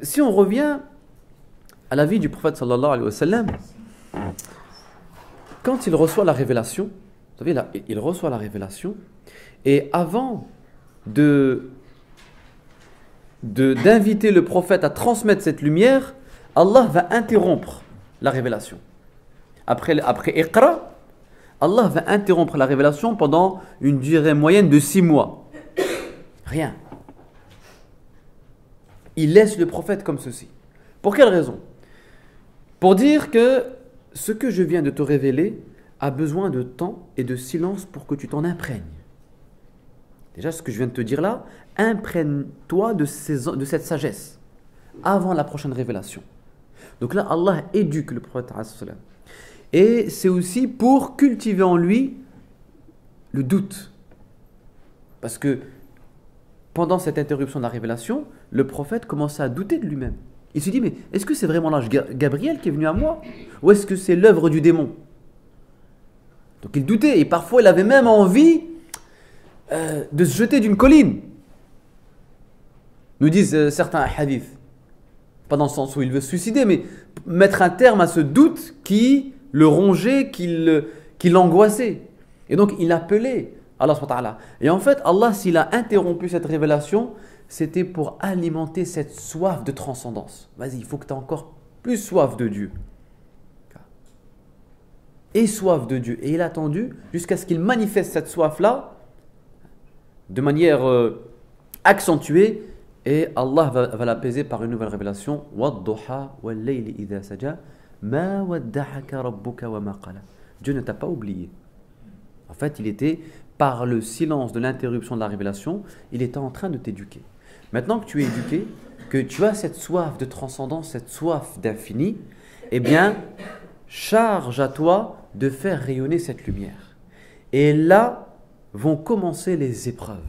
Si on revient à la vie du prophète sallallahu alayhi wa sallam, quand il reçoit la révélation, vous savez, là, il reçoit la révélation, et avant d'inviter le prophète à transmettre cette lumière, Allah va interrompre la révélation. Après Iqra, Allah va interrompre la révélation pendant une durée moyenne de 6 mois. Rien. Il laisse le prophète comme ceci. Pour quelle raison? Pour dire que ce que je viens de te révéler a besoin de temps et de silence pour que tu t'en imprègnes. Déjà, ce que je viens de te dire là, imprègne-toi de cette sagesse avant la prochaine révélation. Donc là, Allah éduque le prophète. Et c'est aussi pour cultiver en lui le doute. Parce que pendant cette interruption de la révélation, le prophète commençait à douter de lui-même. Il se dit, mais est-ce que c'est vraiment l'ange Gabriel qui est venu à moi? Ou est-ce que c'est l'œuvre du démon? Donc il doutait, et parfois il avait même envie de se jeter d'une colline. Nous disent certains hadiths. Pas dans le sens où il veut se suicider, mais mettre un terme à ce doute qui le rongeait, qui l'angoissait. Et donc il appelait Allah subhanahu wa ta'ala. Et en fait, Allah, s'il a interrompu cette révélation, c'était pour alimenter cette soif de transcendance. Vas-y, il faut que tu aies encore plus soif de Dieu. Et soif de Dieu. Et il a attendu jusqu'à ce qu'il manifeste cette soif-là de manière accentuée. Et Allah va l'apaiser par une nouvelle révélation. Dieu ne t'a pas oublié. En fait, il était, par le silence de l'interruption de la révélation, il était en train de t'éduquer. Maintenant que tu es éduqué, que tu as cette soif de transcendance, cette soif d'infini, eh bien, charge à toi de faire rayonner cette lumière. Et là vont commencer les épreuves.